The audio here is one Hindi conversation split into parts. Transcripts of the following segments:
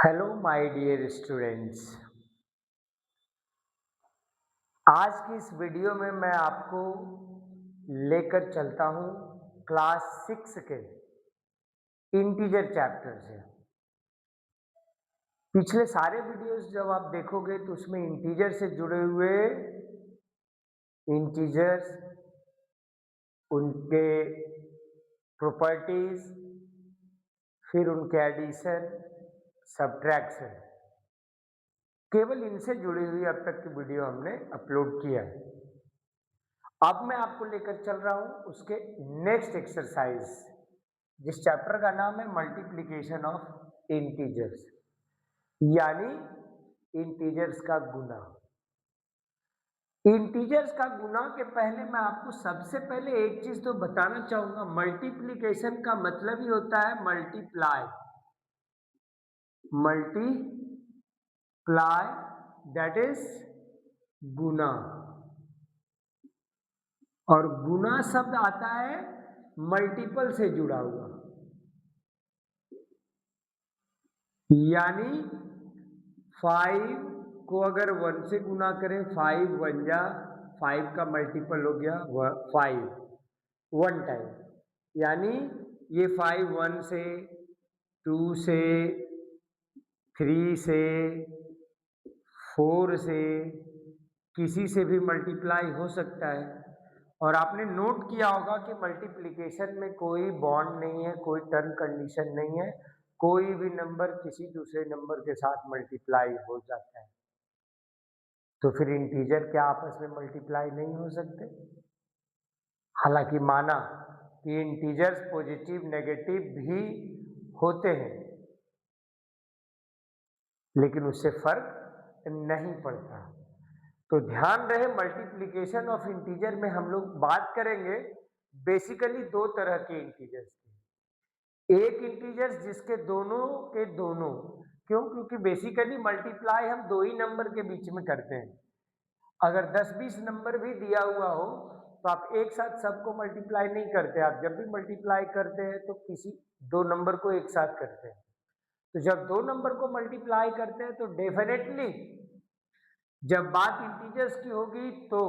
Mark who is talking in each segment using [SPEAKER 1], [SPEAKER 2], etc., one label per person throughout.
[SPEAKER 1] Hello my dear students. आज की इस वीडियो में मैं आपको लेकर चलता हूं क्लास 6 के इंटीजर चैप्टर से। पिछले सारे वीडियोस जब आप देखोगे तो उसमें इंटीजर से जुड़े हुए इंटीजर्स, उनके प्रॉपर्टीज, फिर उनके एडिशन, सब्ट्रैक्शन, केवल इनसे जुड़ी हुई अब तक की वीडियो हमने अपलोड किया है। अब मैं आपको लेकर चल रहा हूं उसके नेक्स्ट एक्सरसाइज, जिस चैप्टर का नाम है मल्टीप्लिकेशन ऑफ इंटीजर्स, यानी इंटीजर्स का गुना। इंटीजर्स का गुना के पहले मैं आपको सबसे पहले एक चीज तो बताना चाहूंगा। मल्टीप्लिकेशन का मतलब ही होता है मल्टीप्लाई। मल्टीप्लाई दैट इज गुना, और गुना शब्द आता है मल्टीपल से जुड़ा हुआ, यानी 5 को अगर 1 से गुना करें, 5 वन जा 5 का मल्टीपल हो गया 5 वन टाइम, यानी ये 5 1 से, 2 से, 3 से, 4 से, किसी से भी मल्टीप्लाई हो सकता है। और आपने नोट किया होगा कि मल्टीप्लिकेशन में कोई बॉन्ड नहीं है, कोई टर्म कंडीशन नहीं है, कोई भी नंबर किसी दूसरे नंबर के साथ मल्टीप्लाई हो जाता है। तो फिर इंटीजर क्या आपस में मल्टीप्लाई नहीं हो सकते? हालांकि माना कि इंटीजर्स पॉजिटिव नेगेटिव भी होते हैं, लेकिन उससे फर्क नहीं पड़ता। तो ध्यान रहे, मल्टीप्लिकेशन ऑफ इंटीजर में हम लोग बात करेंगे बेसिकली दो तरह के इंटीजर्स की। एक इंटीजर्स जिसके दोनों के दोनों, क्यों? क्योंकि बेसिकली मल्टीप्लाई हम दो ही नंबर के बीच में करते हैं। अगर 10-20 नंबर भी दिया हुआ हो तो आप एक साथ सबको मल्टीप्लाई नहीं करते। आप जब भी मल्टीप्लाई करते हैं तो किसी दो नंबर को एक साथ करते हैं। तो जब दो नंबर को मल्टीप्लाई करते हैं तो डेफिनेटली जब बात इंटीजर्स की होगी तो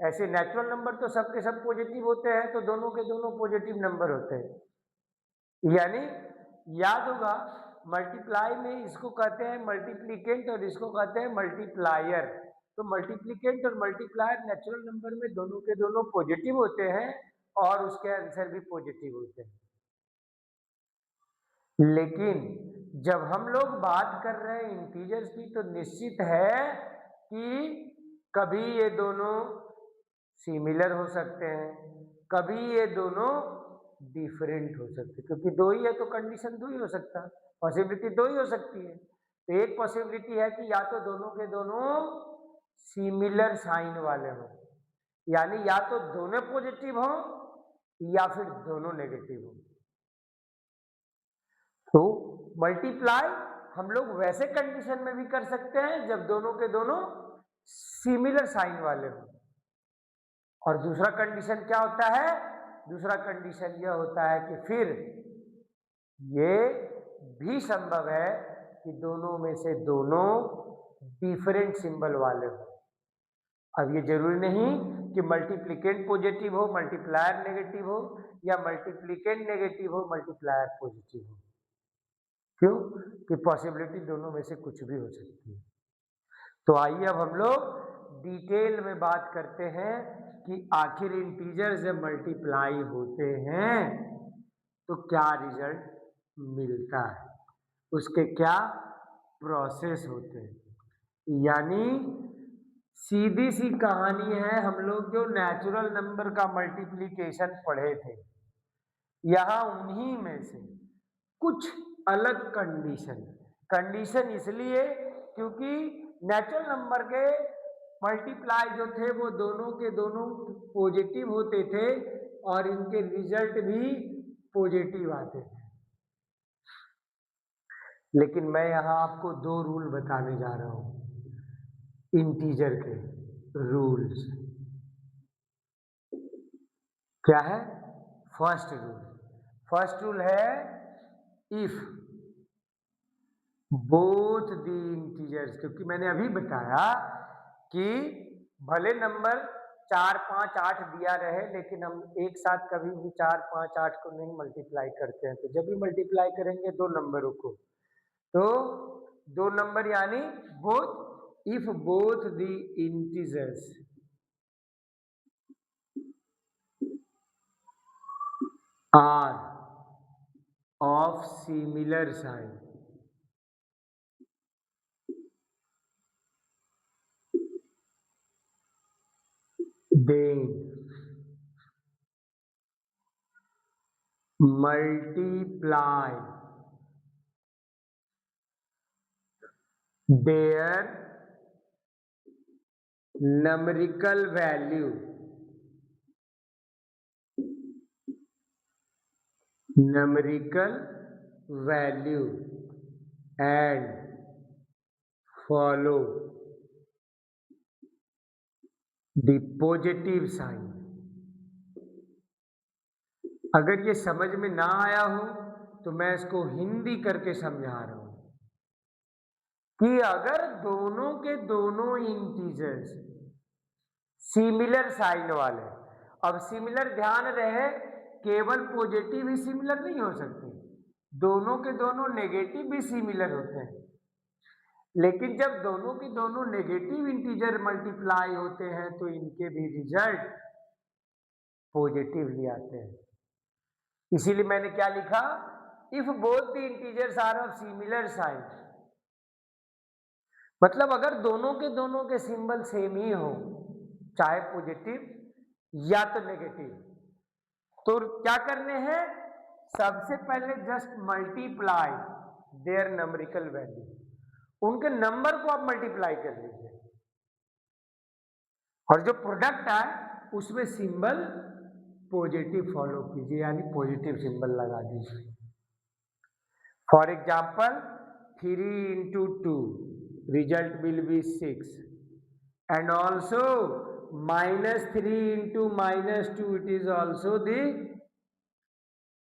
[SPEAKER 1] ऐसे नेचुरल नंबर तो सबके सब पॉजिटिव होते हैं, तो दोनों के दोनों पॉजिटिव नंबर होते हैं। यानी याद होगा, मल्टीप्लाई में इसको कहते हैं मल्टीप्लिकेंट और इसको कहते हैं मल्टीप्लायर। तो मल्टीप्लिकेंट और मल्टीप्लायर नेचुरल नंबर में दोनों के दोनों पॉजिटिव होते हैं और उसके आंसर भी पॉजिटिव होते हैं। लेकिन जब हम लोग बात कर रहे हैं इंटीजर्स की तो निश्चित है कि कभी ये दोनों सिमिलर हो सकते हैं, कभी ये दोनों डिफरेंट हो सकते हैं, क्योंकि दो ही है तो कंडीशन दो ही हो सकता है, पॉसिबिलिटी दो ही हो सकती है। तो एक पॉसिबिलिटी है कि या तो दोनों के दोनों सिमिलर साइन वाले हों, यानी या तो दोनों पॉजिटिव हों या फिर दोनों नेगेटिव हों। तो मल्टीप्लाई हम लोग वैसे कंडीशन में भी कर सकते हैं जब दोनों के दोनों सिमिलर साइन वाले हों। और दूसरा कंडीशन क्या होता है? दूसरा कंडीशन यह होता है कि फिर ये भी संभव है कि दोनों में से दोनों डिफरेंट सिंबल वाले हों। अब ये जरूरी नहीं कि मल्टीप्लिकेंट पॉजिटिव हो मल्टीप्लायर नेगेटिव हो, या मल्टीप्लिकेंट नेगेटिव हो मल्टीप्लायर पॉजिटिव हो। क्यों? कि पॉसिबिलिटी दोनों में से कुछ भी हो सकती है। तो आइए अब हम लोग डिटेल में बात करते हैं कि आखिर इंटीजर जब मल्टीप्लाई होते हैं तो क्या रिजल्ट मिलता है, उसके क्या प्रोसेस होते हैं। यानी सीधी सी कहानी है, हम लोग जो नेचुरल नंबर का मल्टीप्लिकेशन पढ़े थे, यहां उन्हीं में से कुछ अलग कंडीशन, कंडीशन इसलिए क्योंकि नेचुरल नंबर के मल्टीप्लाई जो थे वो दोनों के दोनों पॉजिटिव होते थे और इनके रिजल्ट भी पॉजिटिव आते थे। लेकिन मैं यहां आपको दो रूल बताने जा रहा हूं, इंटीजर के रूल्स। क्या है? फर्स्ट रूल है इफ बोथ द इंटीजर्स, क्योंकि मैंने अभी बताया कि भले नंबर 4, 5, 8 दिया रहे, लेकिन हम एक साथ कभी भी 4, 5, 8 को नहीं मल्टीप्लाई करते हैं। तो जब भी मल्टीप्लाई करेंगे दो नंबरों को, तो दो नंबर यानी both, if both the integers are of similar sign, then multiply their numerical value and follow the positive sign। अगर ये समझ में ना आया हो तो मैं इसको हिंदी करके समझा रहा हूं कि अगर दोनों के दोनों इंटीजर्स सिमिलर साइन वाले, अब सिमिलर ध्यान रहे केवल पॉजिटिव ही सिमिलर नहीं हो सकते, दोनों के दोनों नेगेटिव भी सिमिलर होते हैं, लेकिन जब दोनों के दोनों नेगेटिव इंटीजर मल्टीप्लाई होते हैं तो इनके भी रिजल्ट पॉजिटिव ही आते हैं। इसीलिए मैंने क्या लिखा, if both the integers are of similar sign, मतलब अगर दोनों के सिंबल सेम ही हो, चाहे पॉजिटिव या तो नेगेटिव, तो क्या करने हैं, सबसे पहले just multiply their numerical value, उनके नंबर को आप मल्टीप्लाई कर लीजिए और जो प्रोडक्ट आए उसमें सिंबल पॉजिटिव फॉलो कीजिए, यानी पॉजिटिव सिंबल लगा दीजिए। For example 3 into 2 result will be 6, and also -3 into -2 it is also the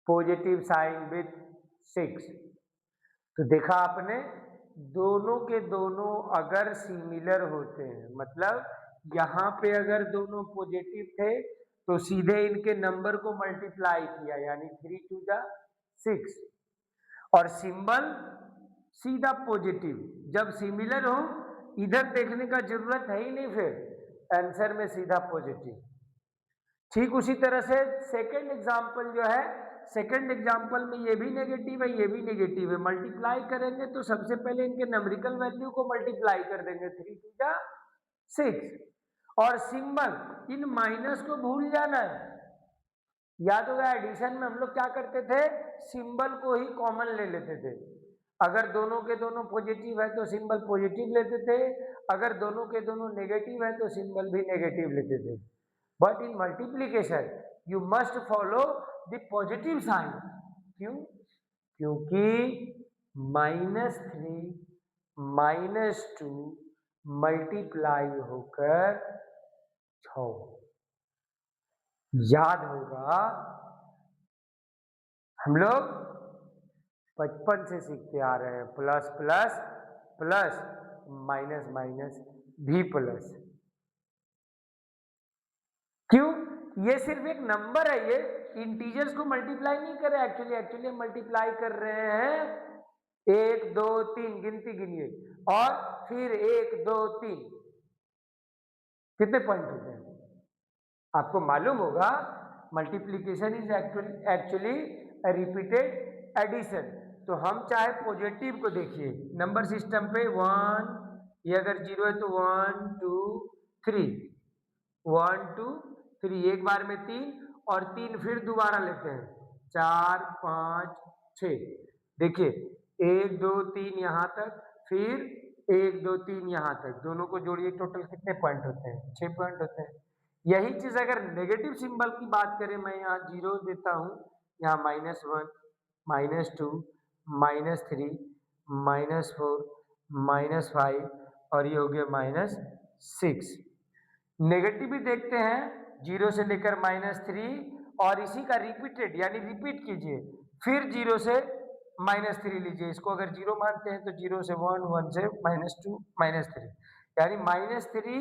[SPEAKER 1] positive sign with 6। तो देखा आपने, दोनों के दोनों अगर सिमिलर होते हैं, मतलब यहां पे अगर दोनों पॉजिटिव थे तो सीधे इनके नंबर को मल्टीप्लाई किया, यानी 3 2 जा 6, और सिंबल सीधा पॉजिटिव। जब सिमिलर हो इधर देखने का जरूरत है ही नहीं, फिर आंसर में सीधा पॉजिटिव। ठीक उसी तरह से सेकंड एग्जांपल जो है, सेकंड एग्जांपल में ये भी नेगेटिव है, ये भी नेगेटिव है, मल्टीप्लाई करेंगे तो सबसे पहले इनके नंबरिकल वैल्यू को मल्टीप्लाई कर देंगे, 3 2 जा 6, और सिंबल इन माइनस को भूल जाना है। याद होगा एडिशन में हम लोग क्या करते थे, सिंबल को ही कॉमन ले लेते थे, अगर दोनों के दोनों पॉजिटिव है तो सिंबल पॉजिटिव लेते थे, अगर दोनों के दोनों नेगेटिव है तो सिंबल भी नेगेटिव लेते थे। But in multiplication you must follow the positive sign. क्यों? क्योंकि -3 -2 मल्टीप्लाई होकर 6, याद होगा हम लोग बचपन से सीखते आ रहे हैं, plus plus plus, minus minus भी प्लस। क्यों? ये सिर्फ एक नंबर है, ये इंटीजर्स को मल्टीप्लाई नहीं कर रहे, एक्चुअली मल्टीप्लाई कर रहे हैं 1 2 3, गिनती गिनिए, और फिर 1 2 3, कितने पॉइंट होते हैं आपको मालूम होगा। Multiplication is actually repeated addition. तो हम चाहे पॉजिटिव को देखिए, नंबर सिस्टम पे 1, ये अगर 0 है तो 1 2 3, 1 2 3, एक बार में 3, और 3 फिर दोबारा लेते हैं, 4 5 6, देखिए 1 2 3 यहाँ तक, फिर 1 2 3 यहाँ तक, दोनों को जोड़िए, टोटल कितने पॉइंट होते हैं, 6 पॉइंट होते हैं। यही चीज अगर नेगेटिव सिंबल की बात करें, मैं यहाँ 0 देता हूं, यहाँ -1 -2 -3 -4 -5, और ये हो गया -6। नेगेटिव भी देखते हैं, 0 से लेकर -3, और इसी का रिपीटेड यानी रिपीट कीजिए, फिर 0 से -3 लीजिए, इसको अगर 0 मानते हैं तो 0 से 1, 1 से -2, -3, यानी -3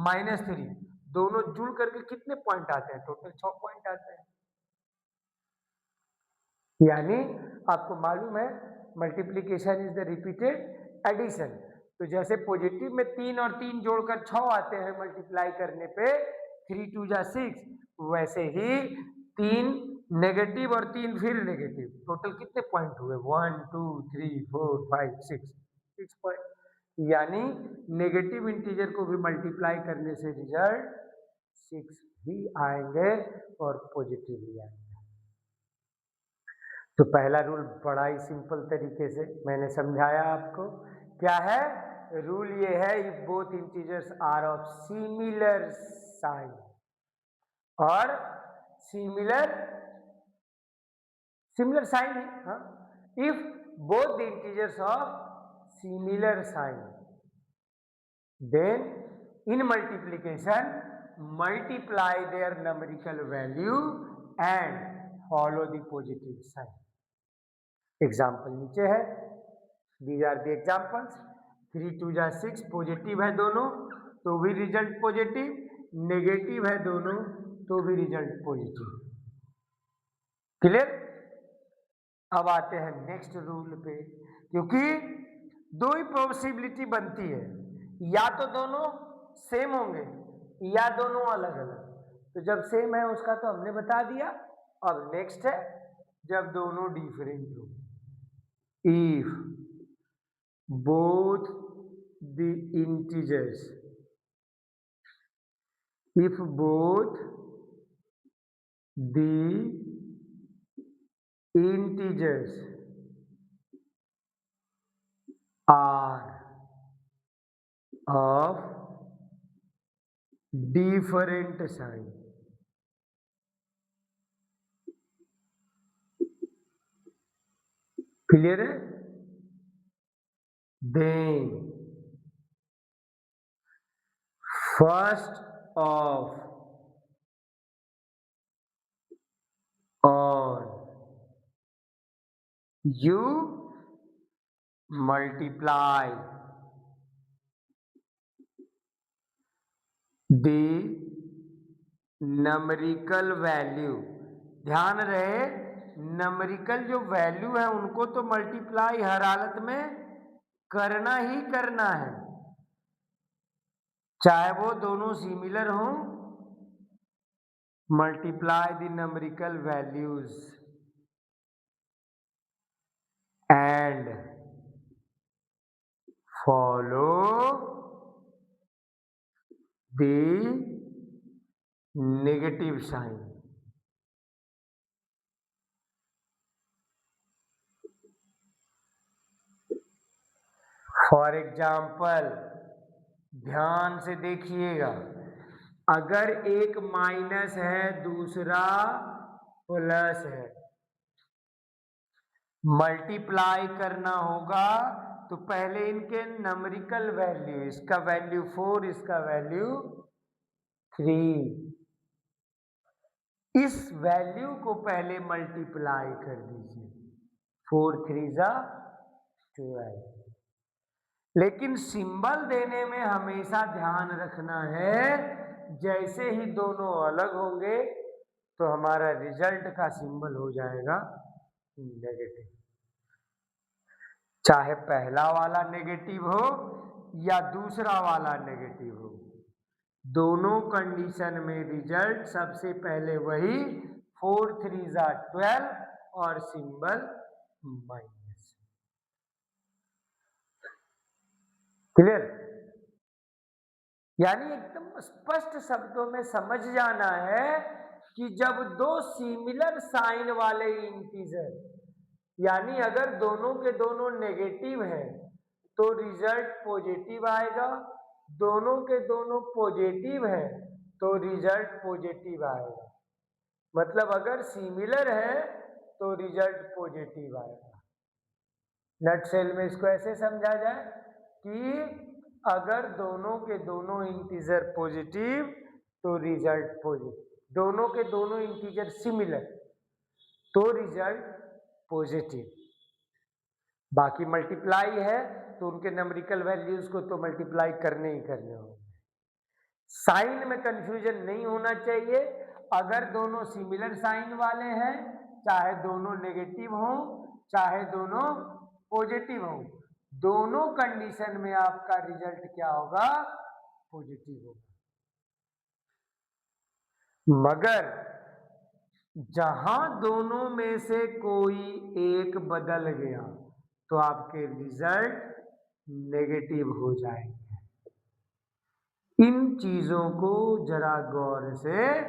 [SPEAKER 1] -3 दोनों जुड़ करके कितने पॉइंट आते हैं? टोटल 6 पॉइंट आते हैं। यानी आपको मालूम है multiplication is the repeated addition. तो जैसे पॉजिटिव में 3 और 3 जोड़कर 6 आते हैं मल्टीप्लाई करने पे, 3 2 जा 6, वैसे ही 3 नेगेटिव और 3 फिर नेगेटिव, टोटल कितने पॉइंट हुए? 1 2 3 4 5 6 पॉइंट। यानी नेगेटिव इंटीजर को भी मल्टीप्लाई करने से रिजल्ट 6 ही आएंगे और पॉजिटिव ही आएंगे। तो पहला रूल बड़ा ही सिंपल तरीके से मैंने समझाया आपको। क्या है रूल? ये है if both integers are of similar sign और सिमिलर साइन है, हाँ, if both the integers of similar sign, then in multiplication multiply their numerical value and follow the positive sign. Example नीचे है, these are the examples. 3 2 जा 6, पॉजिटिव है दोनों तो भी रिजल्ट पॉजिटिव, नेगेटिव है दोनों तो भी रिजल्ट पॉजिटिव। क्लियर? अब आते हैं नेक्स्ट रूल पे, क्योंकि दो ही पॉसिबिलिटी बनती है, या तो दोनों सेम होंगे या दोनों अलग अलग। तो जब सेम है उसका तो हमने बता दिया। अब नेक्स्ट है जब दोनों डिफरेंट हो, if both the integers, if both the integers are of different sign, clear है? Then first of all you multiply the numerical value, ध्यान रहे नंबरिकल जो वैल्यू है उनको तो मल्टीप्लाई हर हालत में करना ही करना है, चाहे वो दोनों सिमिलर हों। Multiply the numerical values and follow the negative sign. For example ध्यान से देखिएगा, अगर एक माइनस है दूसरा प्लस है, मल्टीप्लाई करना होगा तो पहले इनके नंबरिकल वैल्यू, इसका वैल्यू 4 इसका वैल्यू 3, इस वैल्यू को पहले मल्टीप्लाई कर दीजिए, 4 3 जा 12। लेकिन सिंबल देने में हमेशा ध्यान रखना है, जैसे ही दोनों अलग होंगे तो हमारा रिजल्ट का सिंबल हो जाएगा नेगेटिव, चाहे पहला वाला नेगेटिव हो या दूसरा वाला नेगेटिव हो, दोनों कंडीशन में रिजल्ट सबसे पहले वही 4 3 जा 12 और सिंबल माइनस। क्लियर? यानी एकदम स्पष्ट शब्दों में समझ जाना है कि जब दो सिमिलर साइन वाले इंटीजर, यानी अगर दोनों के दोनों नेगेटिव हैं तो रिजल्ट पॉजिटिव आएगा, दोनों के दोनों पॉजिटिव हैं तो रिजल्ट पॉजिटिव आएगा। मतलब अगर सिमिलर है तो रिजल्ट पॉजिटिव आएगा। नटसेल में इसको ऐसे समझा जाए कि अगर दोनों के दोनों इंटीजर पॉजिटिव तो रिजल्ट पॉजिटिव, दोनों के दोनों इंटीजर सिमिलर तो रिजल्ट पॉजिटिव। बाकी मल्टीप्लाई है तो उनके नंबरिकल वैल्यूज को तो मल्टीप्लाई करने ही करने होंगे। साइन में कंफ्यूजन नहीं होना चाहिए। अगर दोनों सिमिलर साइन वाले हैं, चाहे दोनों नेगेटिव हों चाहे दोनों पॉजिटिव हों, दोनों कंडीशन में आपका रिजल्ट क्या होगा? पॉजिटिव होगा। मगर जहां दोनों में से कोई एक बदल गया तो आपके रिजल्ट नेगेटिव हो जाएंगे। इन चीजों को जरा गौर से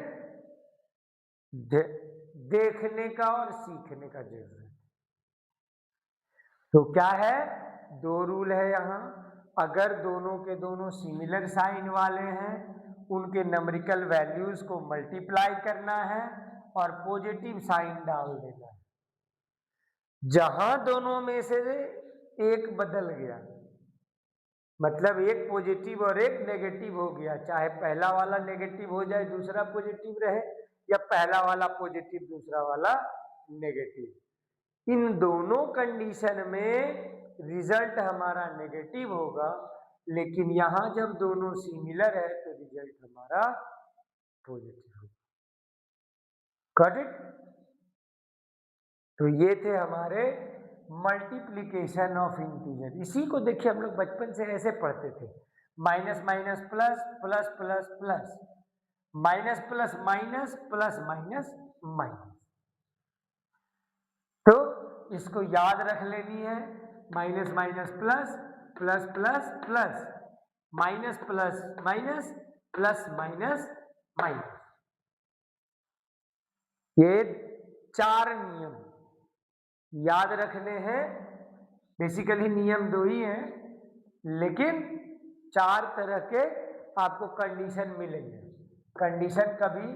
[SPEAKER 1] देखने का और सीखने का जरूरत है। तो क्या है? दो रूल है यहां। अगर दोनों के दोनों सिमिलर साइन वाले हैं, उनके नंबरिकल वैल्यूज को मल्टीप्लाई करना है और पॉजिटिव साइन डाल देना है। जहां दोनों में से एक बदल गया, मतलब एक पॉजिटिव और एक नेगेटिव हो गया, चाहे पहला वाला नेगेटिव हो जाए दूसरा पॉजिटिव रहे, या पहला वाला पॉजिटिव दूसरा वाला नेगेटिव, इन दोनों कंडीशन में रिजल्ट हमारा नेगेटिव होगा। लेकिन यहां जब दोनों सिमिलर है तो रिजल्ट हमारा पॉजिटिव होगा। Got it? तो ये थे हमारे मल्टीप्लीकेशन ऑफ इंटीजर। इसी को देखिए हम लोग बचपन से ऐसे पढ़ते थे, minus minus plus, plus plus plus, minus plus minus, plus minus minus. तो इसको याद रख लेनी है, minus minus plus, plus plus plus, minus plus minus, plus minus minus. ये 4 नियम याद रखने हैं। बेसिकली नियम 2 ही हैं, लेकिन 4 तरह के आपको कंडीशन मिलेंगे। कंडीशन कभी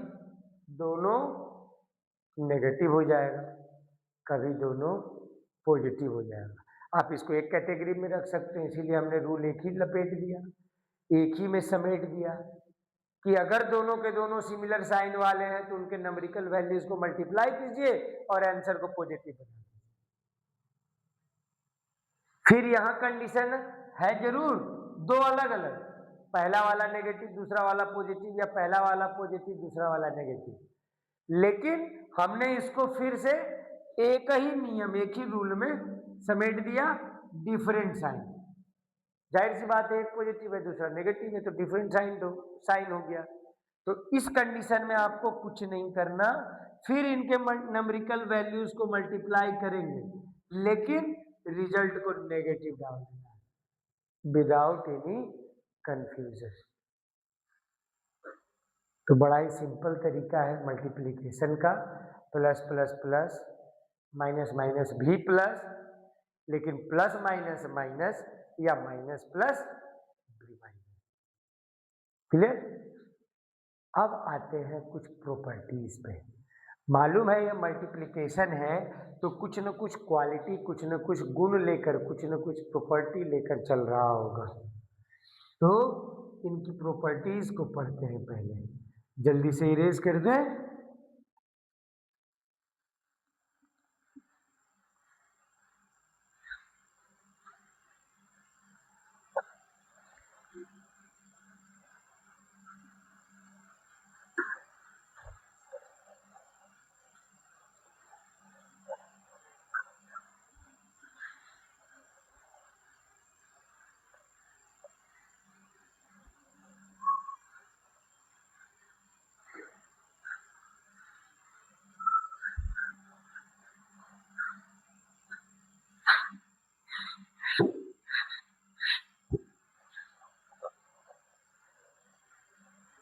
[SPEAKER 1] दोनों नेगेटिव हो जाएगा, कभी दोनों पॉजिटिव हो जाएगा। आप इसको एक कैटेगरी में रख सकते हैं, इसीलिए हमने रूल एक ही लपेट दिया, एक ही में समेट दिया कि अगर दोनों के दोनों सिमिलर साइन वाले हैं तो उनके नंबरिकल वैल्यूज को मल्टीप्लाई कीजिए और आंसर को पॉजिटिव बनाइए। फिर यहां कंडीशन है जरूर दो अलग अलग, पहला वाला नेगेटिव दूसरा वाला पॉजिटिव, या पहला वाला पॉजिटिव दूसरा वाला नेगेटिव, लेकिन हमने इसको फिर से एक ही नियम एक ही रूल में समेट दिया, डिफरेंट साइन। जाहिर सी बात है, एक पॉजिटिव है दूसरा नेगेटिव है तो डिफरेंट साइन हो गया। तो इस कंडीशन में आपको कुछ नहीं करना, फिर इनके नंबरिकल वैल्यूज को मल्टीप्लाई करेंगे, लेकिन रिजल्ट को नेगेटिव डाल देना विदाउट एनी कंफ्यूजन। तो बड़ा ही सिंपल तरीका है मल्टीप्लिकेशन का, plus plus plus, minus minus भी प्लस, लेकिन प्लस माइनस माइनस या माइनस प्लस भी माइनस। क्लियर? अब आते हैं कुछ प्रॉपर्टीज पे। मालूम है ये मल्टीप्लिकेशन है तो कुछ न कुछ क्वालिटी, कुछ न कुछ गुण लेकर, कुछ न कुछ प्रॉपर्टी लेकर चल रहा होगा। तो इनकी प्रॉपर्टीज को पढ़ते हैं पहले, जल्दी से इरेज कर दें।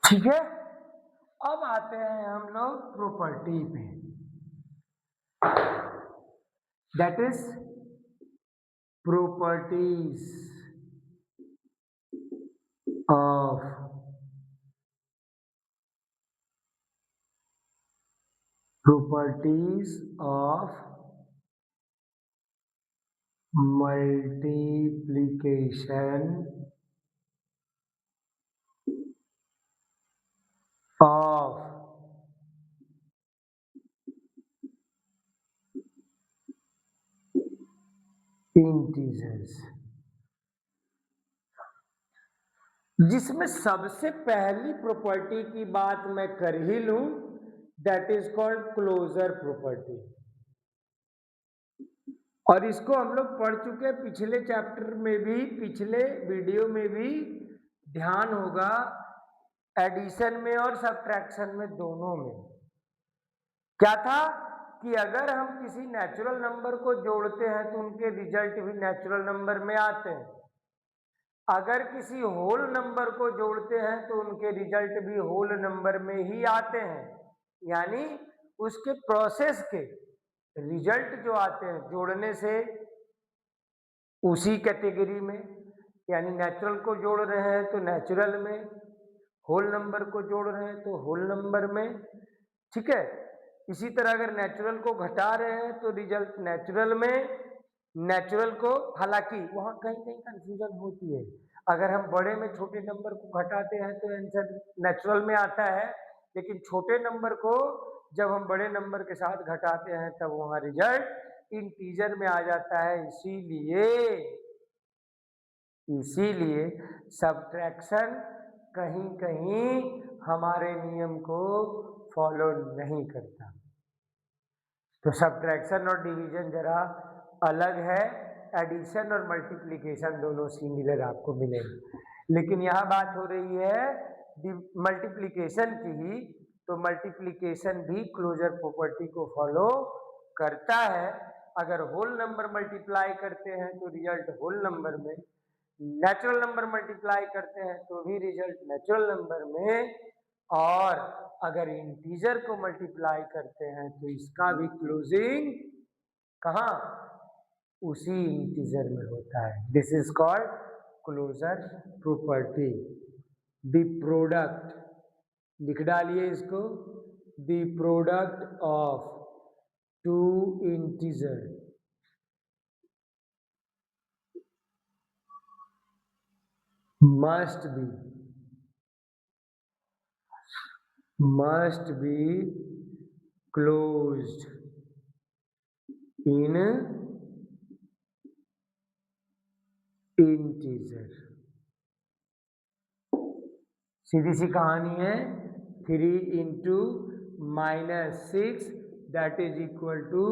[SPEAKER 1] ठीक है, अब आते हैं हम लोग प्रॉपर्टी पे, that is properties of multiplication of integers, जिसमें सबसे पहली प्रॉपर्टी की बात मैं कर ही लूं, that is called closure property. और इसको हम लोग पढ़ चुके हैं पिछले चैप्टर में भी, पिछले वीडियो में भी ध्यान होगा, एडिशन में और सब्ट्रैक्शन में, दोनों में। क्या था कि अगर हम किसी नेचुरल नंबर को जोड़ते हैं तो उनके रिजल्ट भी नेचुरल नंबर में आते हैं, अगर किसी होल नंबर को जोड़ते हैं तो उनके रिजल्ट भी होल नंबर में ही आते हैं, यानी उसके प्रोसेस के रिजल्ट जो आते हैं जोड़ने से उसी कैटेगरी में, यानी नेचुरल को जोड़ रहे हैं तो नेचुरल में, होल नंबर को जोड़ रहे हैं तो होल नंबर में, ठीक है। इसी तरह अगर नेचुरल को घटा रहे हैं तो रिजल्ट नेचुरल में, नेचुरल को, हालांकि वहां कहीं कहीं कंफ्यूजन होती है, अगर हम बड़े में छोटे नंबर को घटाते हैं तो आंसर नेचुरल में आता है, लेकिन छोटे नंबर को जब हम बड़े नंबर के साथ घटाते हैं तब वहां रिजल्ट इंटीजर में आ जाता है। इसीलिए सब्ट्रैक्शन कहीं कहीं हमारे नियम को फॉलो नहीं करता। तो सब्ट्रैक्शन और डिवीजन जरा अलग है, एडिशन और मल्टीप्लिकेशन दोनों सिमिलर आपको मिलेंगे, लेकिन यहाँ बात हो रही है मल्टीप्लिकेशन की ही, तो मल्टीप्लिकेशन भी क्लोजर प्रॉपर्टी को फॉलो करता है। अगर होल नंबर मल्टीप्लाई करते हैं तो रिजल्ट होल नंबर में, नेचुरल नंबर मल्टीप्लाई करते हैं तो भी रिजल्ट नेचुरल नंबर में, और अगर इंटीजर को मल्टीप्लाई करते हैं तो इसका भी क्लोजिंग कहाँ, उसी इंटीजर में होता है। This is called closure property. The product, लिख डालिए इसको, the product of two integer must be closed in integer। सीधी सी कहानी है, 3 into -6 that is equal to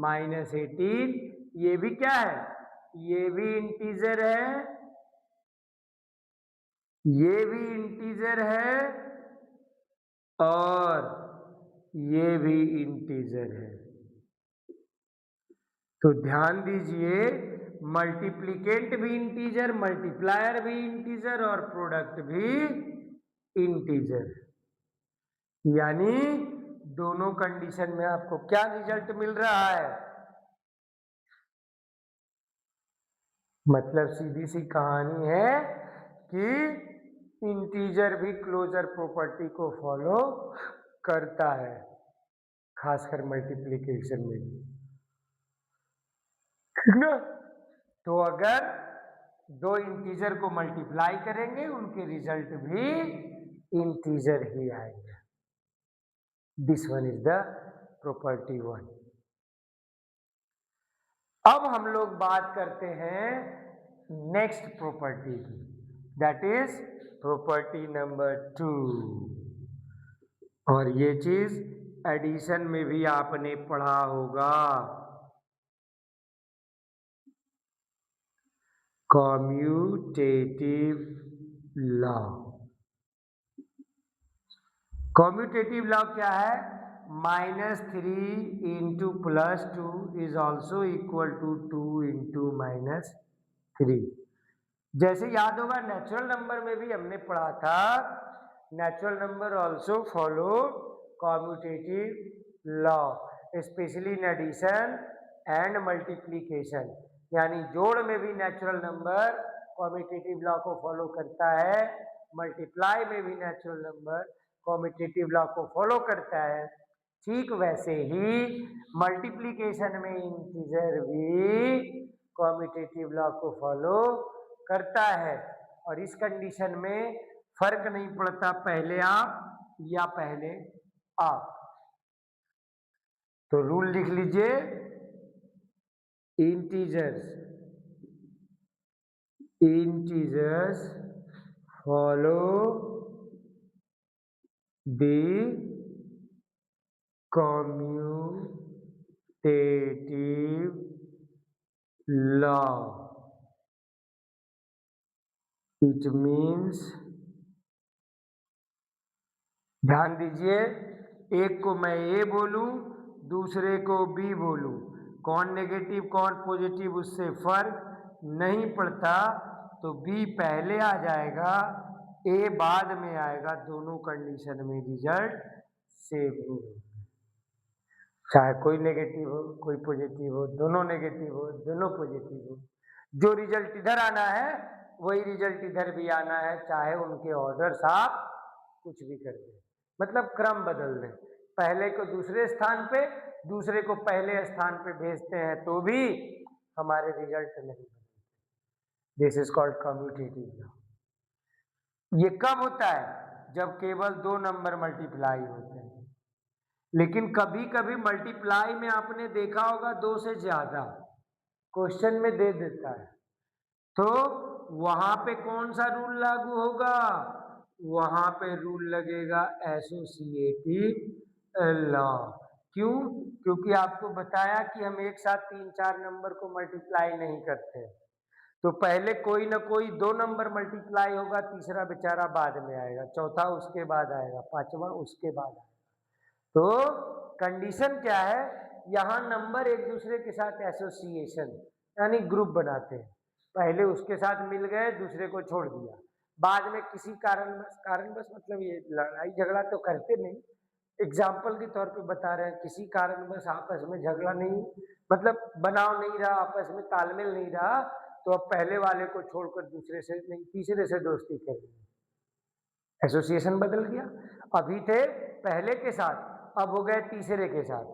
[SPEAKER 1] -18। ये भी क्या है, ये भी इंटीजर है, ये भी इंटीजर है, और ये भी इंटीजर है। तो ध्यान दीजिए, मल्टीप्लिकेंट भी इंटीजर, मल्टीप्लायर भी इंटीजर, और प्रोडक्ट भी इंटीजर, यानी दोनों कंडीशन में आपको क्या रिजल्ट मिल रहा है। मतलब सीधी सी कहानी है कि इंटीजर भी क्लोजर प्रॉपर्टी को फॉलो करता है, खासकर मल्टीप्लिकेशन में भी, ठीक ना। तो अगर दो इंटीजर को मल्टीप्लाई करेंगे उनके रिजल्ट भी इंटीजर ही आएंगे। This one is the property 1। अब हम लोग बात करते हैं नेक्स्ट प्रॉपर्टी की, दैट इज प्रॉपर्टी नंबर 2। और ये चीज एडिशन में भी आपने पढ़ा होगा, कॉम्यूटेटिव लॉ। कॉम्यूटेटिव लॉ क्या है, -3 into +2 is also equal to 2 into -3। जैसे याद होगा नेचुरल नंबर में भी हमने पढ़ा था, natural number also follow commutative law, specially in addition and multiplication, यानी जोड़ में भी नेचुरल नंबर कॉम्यूटेटिव लॉ को फॉलो करता है, मल्टीप्लाई में भी नेचुरल नंबर कॉम्यूटेटिव लॉ को फॉलो करता है। ठीक वैसे ही मल्टीप्लिकेशन में इंटीजर भी कॉम्यूटेटिव लॉ को फॉलो करता है, और इस कंडीशन में फर्क नहीं पड़ता पहले आप या पहले आप। तो रूल लिख लीजिए, integers integers follow the commutative law. It means, ध्यान दीजिए, एक को मैं ए बोलूं, दूसरे को बी बोलूं, कौन नेगेटिव कौन पॉजिटिव उससे फर्क नहीं पड़ता, तो बी पहले आ जाएगा, ए बाद में आएगा, दोनों कंडीशन में रिजल्ट सेम हो, चाहे कोई नेगेटिव हो कोई पॉजिटिव हो, दोनों नेगेटिव हो दोनों पॉजिटिव हो, जो रिजल्ट इधर आना है वही रिजल्ट इधर भी आना है, चाहे उनके ऑर्डर्स आप कुछ भी कर दें, मतलब क्रम बदल दें, पहले को दूसरे स्थान पे दूसरे को पहले स्थान पे भेजते हैं तो भी हमारे रिजल्ट नहीं बदलते। This is called commutative law. ये कब होता है? जब केवल दो नंबर मल्टीप्लाई होते हैं, लेकिन कभी कभी मल्टीप्लाई में आपने देखा होगा दो से ज्यादा क्वेश्चन में दे देता है, तो वहां पे कौन सा रूल लागू होगा? वहां पे रूल लगेगा एसोसिएटिव लॉ। क्यों? क्योंकि आपको बताया कि हम एक साथ 3-4 नंबर को मल्टीप्लाई नहीं करते, तो पहले कोई ना कोई दो नंबर मल्टीप्लाई होगा, तीसरा बेचारा बाद में आएगा, चौथा उसके बाद आएगा, पांचवा उसके बाद आएगा। तो कंडीशन क्या है? यहाँ नंबर एक दूसरे के साथ एसोसिएशन यानी ग्रुप बनाते हैं, पहले उसके साथ मिल गए, दूसरे को छोड़ दिया, बाद में किसी कारणवश मतलब ये लड़ाई झगड़ा तो करते नहीं, एग्जाम्पल के तौर पे बता रहे हैं, किसी कारणवश आपस में झगड़ा नहीं, मतलब बनाव नहीं रहा, आपस में तालमेल नहीं रहा, तो अब पहले वाले को छोड़कर दूसरे से नहीं तीसरे से दोस्ती कर ली, एसोसिएशन बदल गया। अभी थे पहले के साथ, अब हो गए तीसरे के साथ,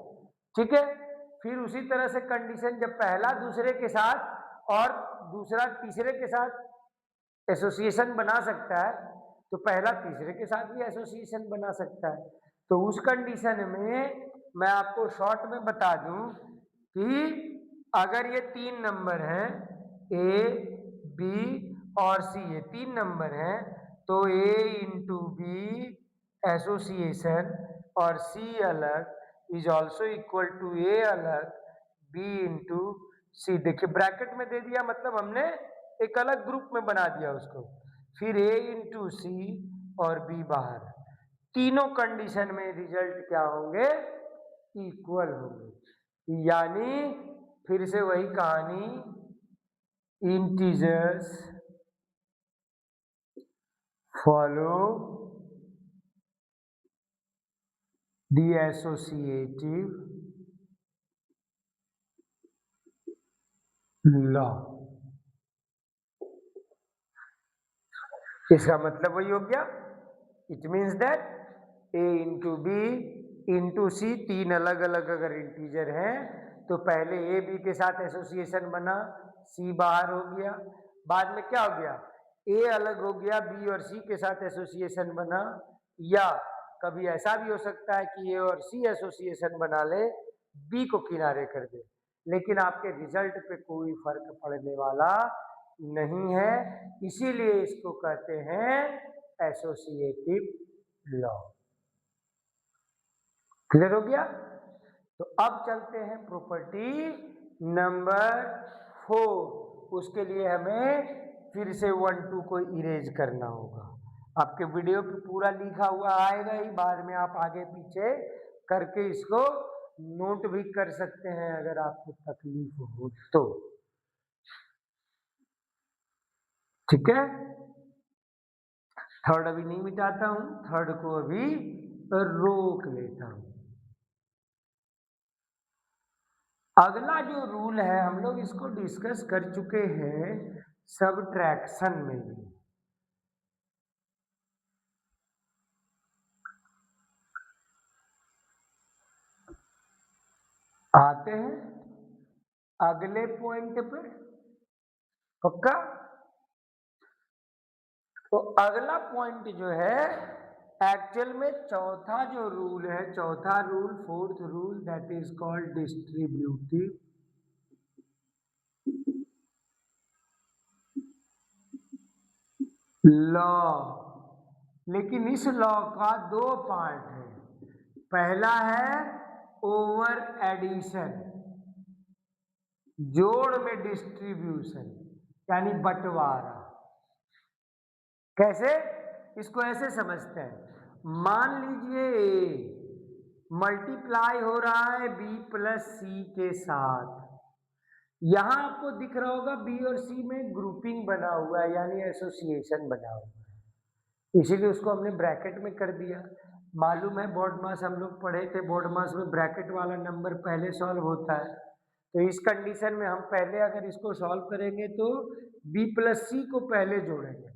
[SPEAKER 1] ठीक है। फिर उसी तरह से कंडीशन, जब पहला दूसरे के साथ और दूसरा तीसरे के साथ एसोसिएशन बना सकता है, तो पहला तीसरे के साथ भी एसोसिएशन बना सकता है। तो उस कंडीशन में मैं आपको शॉर्ट में बता दूं कि अगर ये तीन नंबर हैं, ए बी और सी, ये तीन नंबर हैं, तो ए इंटू बी एसोसिएशन और सी अलग इज ऑल्सो इक्वल टू ए अलग बी इंटू सी। देखिए ब्रैकेट में दे दिया, मतलब हमने एक अलग ग्रुप में बना दिया उसको, फिर ए इंटू सी और बी बाहर, तीनों कंडीशन में रिजल्ट क्या होंगे? इक्वल होंगे। यानी फिर से वही कहानी, integers follow the associative law. इसका मतलब वही हो गया, it means that A into B into C, तीन अलग अलग अगर इंटीजर हैं तो पहले ए बी के साथ एसोसिएशन बना, सी बाहर हो गया, बाद में क्या हो गया? ए अलग हो गया, बी और सी के साथ एसोसिएशन बना, या कभी ऐसा भी हो सकता है कि ए और सी एसोसिएशन बना ले, बी को किनारे कर दे, लेकिन आपके रिजल्ट पे कोई फर्क पड़ने वाला नहीं है, इसीलिए इसको कहते हैं एसोसिएटिव लॉ। क्लियर हो गया? तो अब चलते हैं प्रॉपर्टी नंबर 4। उसके लिए हमें फिर से 1 2 को इरेज करना होगा। आपके वीडियो पे पूरा लिखा हुआ आएगा ही, बाद में आप आगे पीछे करके इसको नोट भी कर सकते हैं अगर आपको तकलीफ हो तो, ठीक है। थर्ड अभी नहीं मिटाता हूं, थर्ड को अभी रोक लेता हूं। अगला जो रूल है हम लोग इसको डिस्कस कर चुके हैं सबट्रैक्शन में भी। आते हैं अगले पॉइंट पे, पक्का? तो अगला पॉइंट जो है एक्चुअल में चौथा जो रूल है, चौथा rule, fourth rule, that is called distributive law, लेकिन इस लॉ का दो पार्ट है। पहला है ओवर एडिशन, जोड़ में डिस्ट्रीब्यूशन, यानी बंटवारा। कैसे? इसको ऐसे समझते हैं, मान लीजिए ए मल्टीप्लाई हो रहा है बी प्लस सी के साथ। यहां आपको दिख रहा होगा बी और सी में ग्रुपिंग बना हुआ है, यानी एसोसिएशन बना हुआ है, इसीलिए उसको हमने ब्रैकेट में कर दिया। मालूम है बोर्ड मास हम लोग पढ़े थे, बोर्ड मास में ब्रैकेट वाला नंबर पहले सॉल्व होता है। तो इस कंडीशन में हम पहले अगर इसको सॉल्व करेंगे तो बी प्लस सी को पहले जोड़ेंगे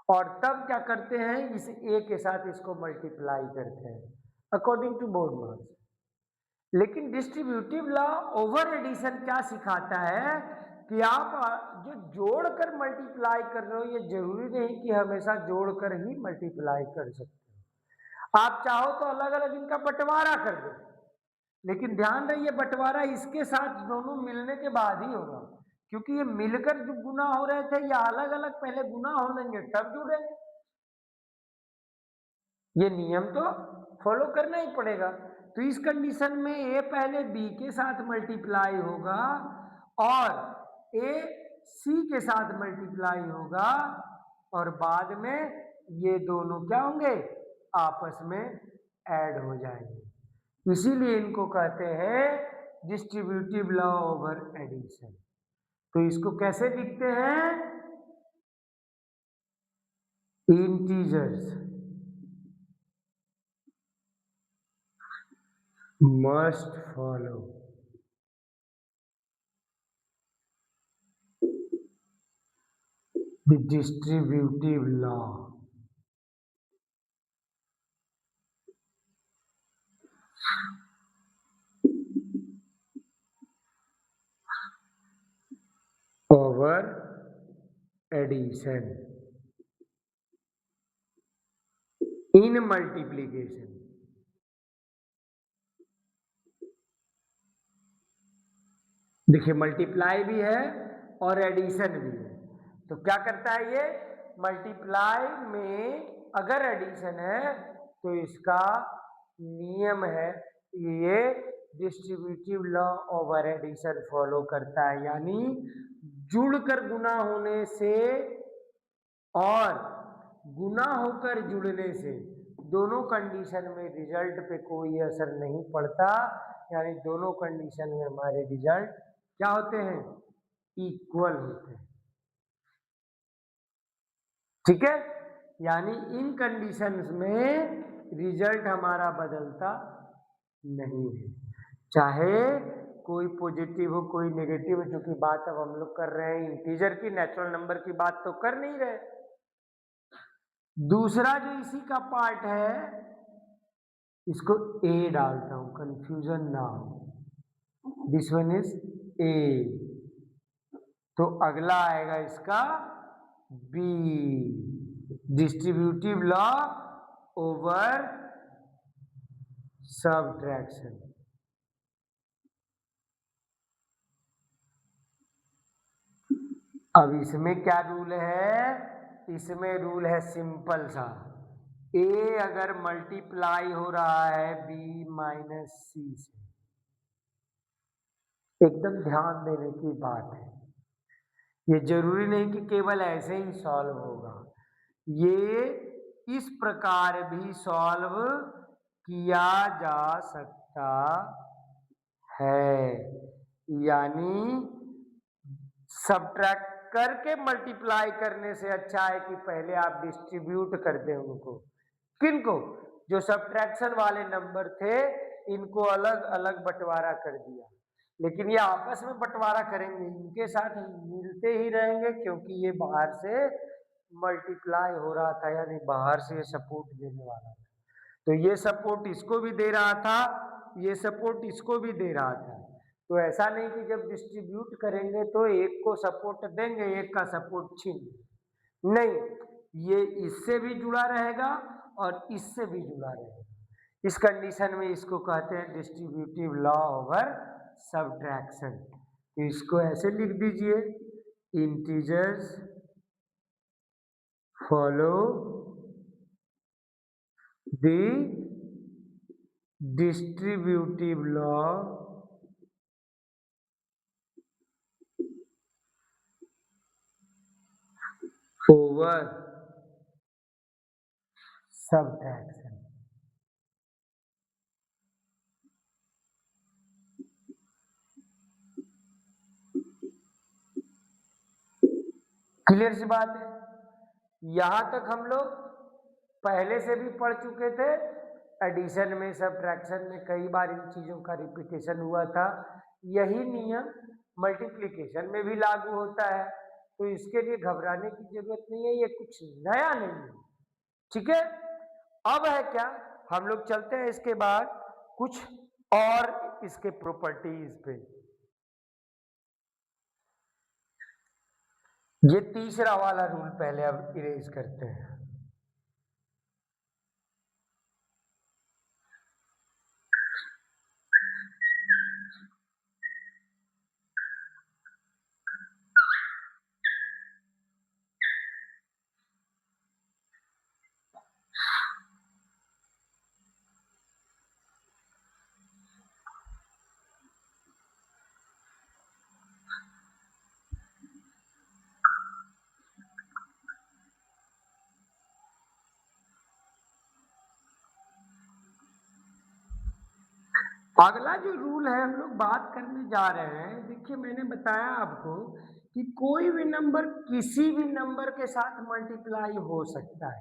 [SPEAKER 1] और तब क्या करते हैं, इस ए के साथ इसको मल्टीप्लाई करते हैं अकॉर्डिंग टू बोर्ड मास। लेकिन डिस्ट्रीब्यूटिव लॉ ओवर एडिशन क्या सिखाता है कि आप जो जोड़कर मल्टीप्लाई कर रहे हो, ये जरूरी नहीं कि हमेशा जोड़कर ही मल्टीप्लाई कर सकते हो। आप चाहो तो अलग अलग इनका बंटवारा कर दो, लेकिन ध्यान रहिए बंटवारा इसके साथ दोनों मिलने के बाद ही होगा, क्योंकि ये मिलकर जो गुना हो रहे थे या अलग अलग पहले गुना हो लेंगे तब जुड़ेंगे। ये नियम तो फॉलो करना ही पड़ेगा। तो इस कंडीशन में ए पहले बी के साथ मल्टीप्लाई होगा और ए सी के साथ मल्टीप्लाई होगा और बाद में ये दोनों क्या होंगे, आपस में ऐड हो जाएंगे। इसीलिए इनको कहते हैं डिस्ट्रीब्यूटिव लॉ ओवर एडिशन। तो इसको कैसे लिखते हैं, integers must follow the distributive law over addition in multiplication। देखिए मल्टीप्लाई भी है और एडिशन भी है, तो क्या करता है ये, मल्टीप्लाई में अगर एडिशन है तो इसका नियम है कि ये distributive law over addition follow करता है, यानी जुड़कर गुना होने से और गुना होकर जुड़ने से दोनों कंडीशन में रिजल्ट पे कोई असर नहीं पड़ता, यानी दोनों कंडीशन में हमारे रिजल्ट क्या होते हैं, इक्वल होते हैं। ठीक है, यानी इन कंडीशंस में रिजल्ट हमारा बदलता नहीं है, चाहे कोई पॉजिटिव हो कोई नेगेटिव हो, क्योंकि बात अब हम लोग कर रहे हैं इंटीजर की, नेचुरल नंबर की बात तो कर नहीं रहे। दूसरा जो इसी का पार्ट है, इसको ए डालता हूं कंफ्यूजन ना हो, दिस वन इज ए, तो अगला आएगा इसका B, distributive law over subtraction. अब इसमें क्या रूल है, इसमें रूल है सिंपल सा, ए अगर मल्टीप्लाई हो रहा है बी माइनस सी से, एकदम ध्यान देने की बात है, ये जरूरी नहीं कि केवल ऐसे ही सॉल्व होगा, ये इस प्रकार भी सॉल्व किया जा सकता है, यानी सब्ट्रैक्ट करके मल्टीप्लाई करने से अच्छा है कि पहले आप डिस्ट्रीब्यूट कर दें उनको। किनको? जो सब्ट्रैक्शन वाले नंबर थे इनको अलग अलग बंटवारा कर दिया, लेकिन ये आपस में बंटवारा करेंगे, इनके साथ मिलते ही रहेंगे, क्योंकि ये बाहर से मल्टीप्लाई हो रहा था, यानी बाहर से ये सपोर्ट देने वाला था, तो ये सपोर्ट इसको भी दे रहा था, ये सपोर्ट इसको भी दे रहा था। तो ऐसा नहीं कि जब डिस्ट्रीब्यूट करेंगे तो एक को सपोर्ट देंगे एक का सपोर्ट छीन, नहीं, ये इससे भी जुड़ा रहेगा और इससे भी जुड़ा रहेगा। इस कंडीशन में इसको कहते हैं डिस्ट्रीब्यूटिव लॉ ओवर सबट्रैक्शन। तो इसको ऐसे लिख दीजिए, integers follow the distributive law over subtraction. Clear सी बात है। यहां तक हम लोग पहले से भी पढ़ चुके थे। एडिशन में, सबट्रैक्शन में कई बार इन चीजों का रिपीटेशन हुआ था। यही नियम मल्टीप्लिकेशन में भी लागू होता है, तो इसके लिए घबराने की जरूरत नहीं है, ये कुछ नया नहीं है। ठीक है, अब है क्या, हम लोग चलते हैं इसके बाद कुछ और इसके प्रॉपर्टीज पे। ये तीसरा वाला रूल पहले अब इरेज करते हैं। अगला जो रूल है हम लोग बात करने जा रहे हैं, देखिए मैंने बताया आपको कि कोई भी नंबर किसी भी नंबर के साथ मल्टीप्लाई हो सकता है।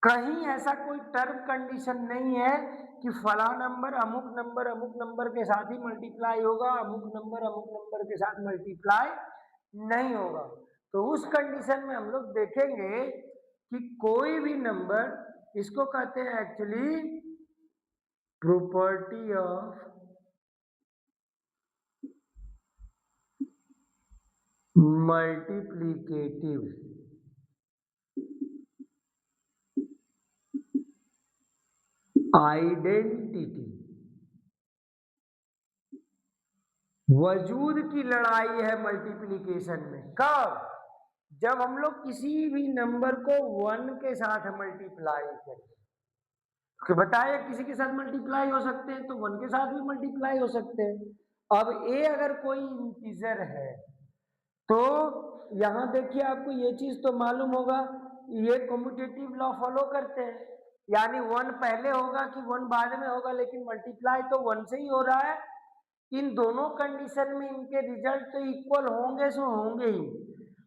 [SPEAKER 1] कहीं ऐसा कोई टर्म कंडीशन नहीं है कि फला नंबर अमुक नंबर के साथ ही मल्टीप्लाई होगा, अमुक नंबर के साथ मल्टीप्लाई नहीं होगा। तो उस कंडीशन में हम लोग देखेंगे कि कोई भी नंबर, इसको कहते हैं actually property of multiplicative identity. वजूद की लड़ाई है मल्टीप्लिकेशन में। कब? जब हम लोग किसी भी नंबर को 1 के साथ मल्टीप्लाई करें। तो बताया किसी के साथ मल्टीप्लाई हो सकते हैं, तो 1 के साथ भी मल्टीप्लाई हो सकते हैं। अब ए अगर कोई इंटीजर है, तो यहां देखिए आपको ये चीज तो मालूम होगा, ये कम्यूटेटिव लॉ फॉलो करते हैं, यानी 1 पहले होगा कि 1 बाद में होगा, लेकिन मल्टीप्लाई तो 1 से ही हो रहा है। इन दोनों कंडीशन में इनके रिजल्ट तो इक्वल होंगे, सो होंगे ही,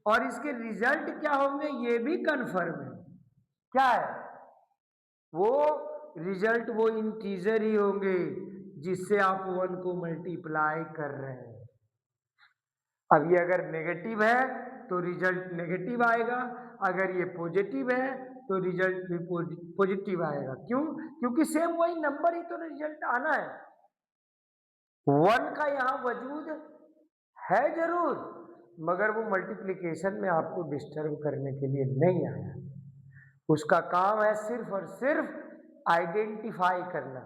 [SPEAKER 1] और इसके रिजल्ट क्या होंगे ये भी कंफर्म है। क्या है वो रिजल्ट? वो इंटीजर ही होंगे जिससे आप 1 को मल्टीप्लाई कर रहे हैं। अब ये अगर नेगेटिव है तो रिजल्ट नेगेटिव आएगा, अगर ये पॉजिटिव है तो रिजल्ट भी पॉजिटिव आएगा। क्यों? क्योंकि सेम वही नंबर ही तो रिजल्ट आना है। 1 का यहां वजूद है जरूर, मगर वो मल्टीप्लिकेशन में आपको डिस्टर्ब करने के लिए नहीं आया। उसका काम है सिर्फ और सिर्फ आइडेंटिफाई करना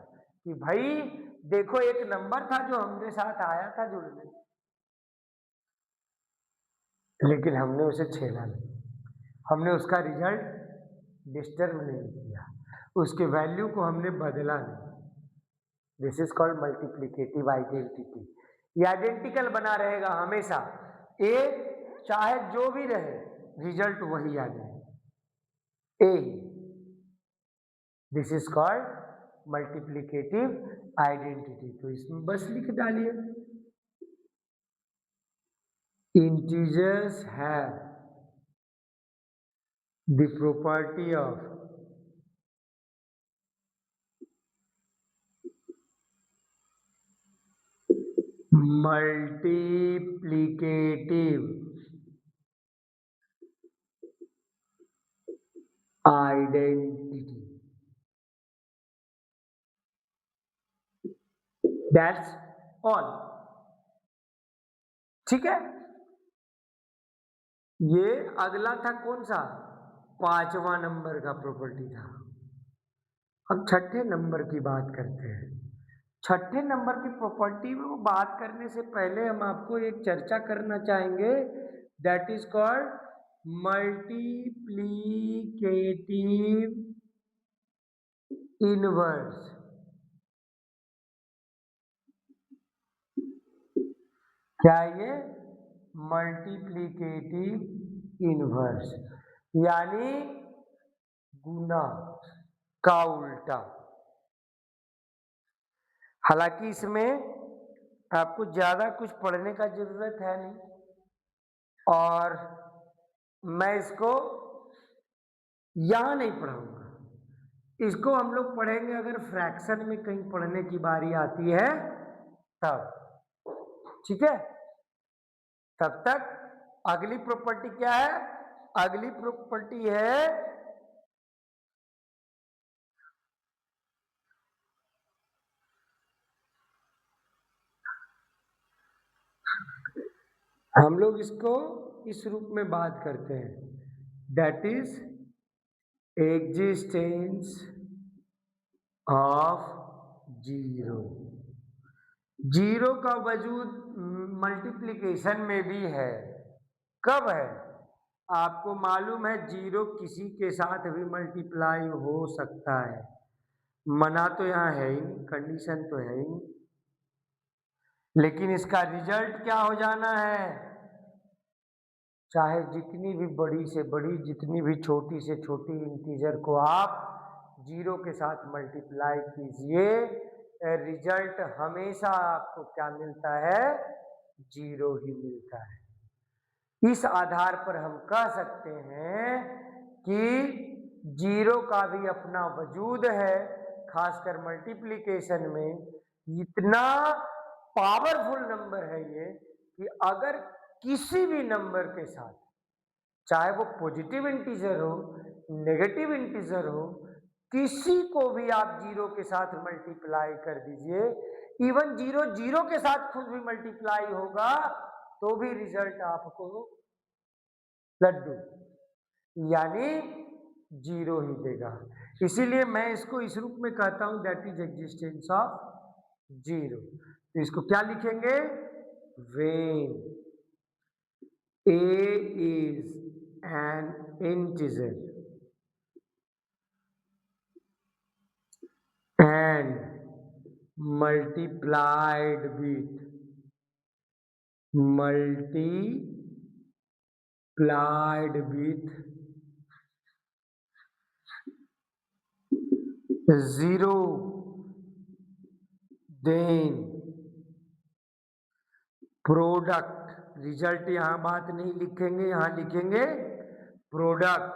[SPEAKER 1] कि भाई देखो एक नंबर था जो हमने साथ आया था जुड़ने, लेकिन हमने उसे छेड़ा नहीं, हमने उसका रिजल्ट डिस्टर्ब नहीं किया, उसके वैल्यू को हमने बदला नहीं। This is called multiplicative identity. ये आइडेंटिकल बना रहेगा हमेशा, ए चाहे जो भी रहे रिजल्ट वही आ जाए, A. This is called multiplicative identity. तो इसमें बस लिख डालिए, integers have the property of multiplicative identity. That's all. ठीक है, ये अगला था कौन सा? 5वां नंबर का प्रॉपर्टी था। अब छठे नंबर की बात करते हैं। छठे नंबर की प्रॉपर्टी में वो बात करने से पहले हम आपको एक चर्चा करना चाहेंगे, that is called multiplicative inverse. क्या है ये? मल्टीप्लीकेटिव इनवर्स, यानी गुना का उल्टा। हालांकि इसमें आपको ज्यादा कुछ पढ़ने का जरूरत है नहीं, और मैं इसको यहां नहीं पढ़ाऊंगा। इसको हम लोग पढ़ेंगे अगर फ्रैक्शन में कहीं पढ़ने की बारी आती है तब, ठीक है। तब तक अगली प्रॉपर्टी क्या है? अगली प्रॉपर्टी है हम लोग इसको इस रूप में बात करते हैं, that is existence of zero. Zero का वजूद मल्टीप्लिकेशन में भी है। कब है? आपको मालूम है जीरो किसी के साथ भी मल्टीप्लाई हो सकता है, मना तो यहाँ है ही नहीं, कंडीशन तो है ही नहीं, लेकिन इसका रिजल्ट क्या हो जाना है? चाहे जितनी भी बड़ी से बड़ी, जितनी भी छोटी से छोटी इंटीजर को आप जीरो के साथ मल्टीप्लाई कीजिए, रिजल्ट हमेशा आपको क्या मिलता है? जीरो ही मिलता है। इस आधार पर हम कह सकते हैं कि जीरो का भी अपना वजूद है, खासकर मल्टीप्लिकेशन में। इतना पावरफुल नंबर है ये कि अगर किसी भी नंबर के साथ, चाहे वो पॉजिटिव इंटीजर हो, नेगेटिव इंटीजर हो, किसी को भी आप जीरो के साथ मल्टीप्लाई कर दीजिए, इवन जीरो जीरो के साथ खुद भी मल्टीप्लाई होगा तो भी रिजल्ट आपको लड्डू, यानी जीरो ही देगा। इसीलिए मैं इसको इस रूप में कहता हूं, that is existence of zero. तो इसको क्या लिखेंगे? When a is an integer and multiplied with zero, then product, result यहां बात नहीं लिखेंगे, यहां लिखेंगे प्रोडक्ट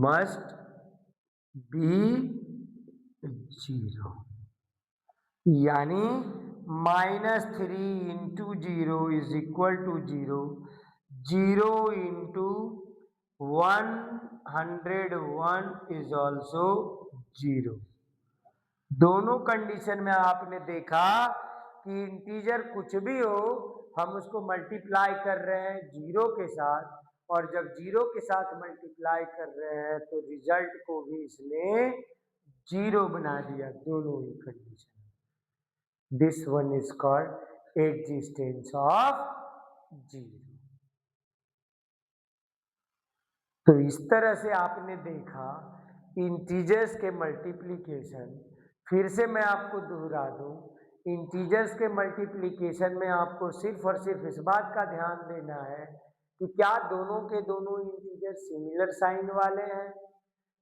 [SPEAKER 1] मस्ट बी जीरो, यानी -3 into zero is equal to zero, zero into 101 is also zero. दोनों कंडीशन में आपने देखा कि इंटीजर कुछ भी हो, हम उसको मल्टीप्लाई कर रहे हैं जीरो के साथ, और जब जीरो के साथ मल्टीप्लाई कर रहे हैं तो रिजल्ट को भी इसने जीरो बना दिया, दोनों ही condition. This one is called existence of zero. तो इस तरह से आपने देखा इंटीजर्स के मल्टीप्लिकेशन। फिर से मैं आपको दोहरा दूं, इंटीजर्स के मल्टीप्लिकेशन में आपको सिर्फ और सिर्फ इस बात का ध्यान देना है कि क्या दोनों के दोनों इंटीजर सिमिलर साइन वाले हैं,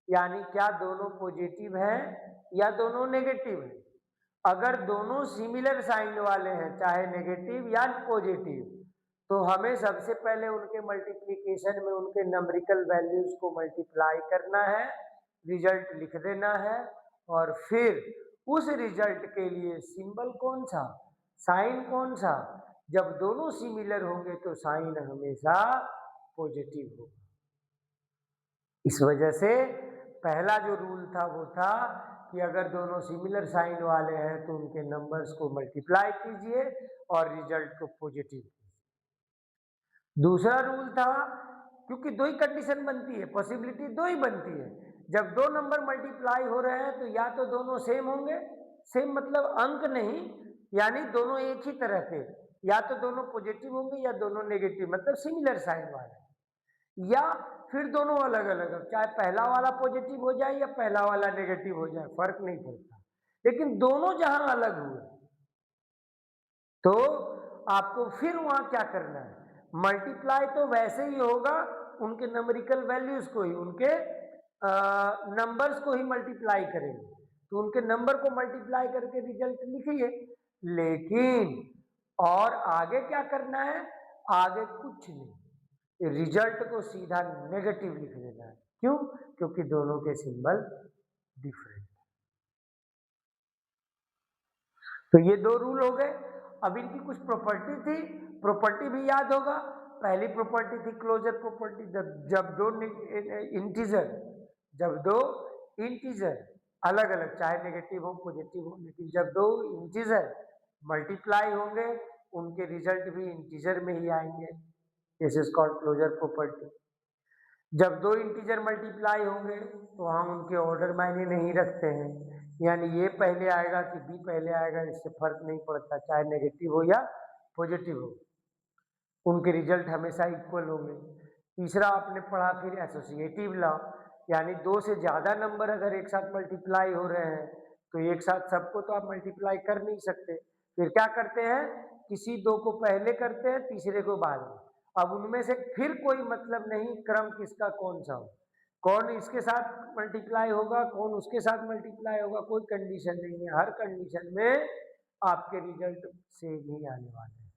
[SPEAKER 1] यानी क्या दोनों पॉजिटिव हैं या दोनों नेगेटिव हैं। अगर दोनों सिमिलर साइन वाले हैं, चाहे नेगेटिव या पॉजिटिव, तो हमें सबसे पहले उनके मल्टीप्लिकेशन में उनके नंबरिकल वैल्यूज को मल्टीप्लाई करना है, रिजल्ट लिख देना है, और फिर उस रिजल्ट के लिए सिंबल कौन सा, साइन कौन सा, जब दोनों सिमिलर होंगे तो साइन हमेशा पॉजिटिव होगा। इस वजह से पहला जो रूल था वो था कि अगर दोनों सिमिलर साइन वाले हैं तो उनके नंबर्स को मल्टीप्लाई कीजिए और रिजल्ट को पॉजिटिव कीजिए। दूसरा रूल था, क्योंकि दो ही कंडीशन बनती है, पॉसिबिलिटी दो ही बनती है, जब दो नंबर मल्टीप्लाई हो रहे हैं तो या तो दोनों सेम होंगे, सेम मतलब अंक नहीं, यानी दोनों एक ही तरह के, या तो दोनों पॉजिटिव होंगे या दोनों नेगेटिव, मतलब सिमिलर साइन वाले, या फिर दोनों अलग अलग, चाहे पहला वाला पॉजिटिव हो जाए या पहला वाला नेगेटिव हो जाए, फर्क नहीं पड़ता, लेकिन दोनों जहां अलग हुए तो आपको फिर वहां क्या करना है, मल्टीप्लाई तो वैसे ही होगा, उनके नंबरिकल वैल्यूज को ही, उनके नंबर्स को ही मल्टीप्लाई करेंगे, तो उनके नंबर को मल्टीप्लाई करके रिजल्ट लिखिए, लेकिन और आगे क्या करना है, आगे कुछ नहीं, रिजल्ट को सीधा नेगेटिव लिख देना है। क्यों? क्योंकि दोनों के सिंबल डिफरेंट। तो ये दो रूल हो गए। अब इनकी कुछ प्रॉपर्टी थी, प्रॉपर्टी भी याद होगा। पहली प्रॉपर्टी थी क्लोजर प्रॉपर्टी, जब दो इंटीजर अलग अलग, चाहे नेगेटिव हो पॉजिटिव हो, लेकिन जब दो इंटीजर मल्टीप्लाई होंगे उनके रिजल्ट भी इंटीजर में ही आएंगे, this is called closure property. जब दो इंटीजर मल्टीप्लाई होंगे तो हम उनके ऑर्डर मायने नहीं रखते हैं, यानी ये पहले आएगा कि बी पहले आएगा, इससे फर्क नहीं पड़ता, चाहे नेगेटिव हो या पॉजिटिव हो, उनके रिजल्ट हमेशा इक्वल होंगे। तीसरा आपने पढ़ा फिर एसोसिएटिव लॉ, यानी दो से ज्यादा नंबर अगर एक साथ मल्टीप्लाई हो रहे हैं तो एक साथ सबको तो आप मल्टीप्लाई कर नहीं सकते, फिर क्या करते हैं, किसी दो को पहले करते हैं, तीसरे को बाद में। अब उनमें से फिर कोई मतलब नहीं क्रम किसका कौन सा हो, कौन इसके साथ मल्टीप्लाई होगा कौन उसके साथ मल्टीप्लाई होगा, कोई कंडीशन नहीं है, हर कंडीशन में आपके रिजल्ट सेम ही आने वाले हैं,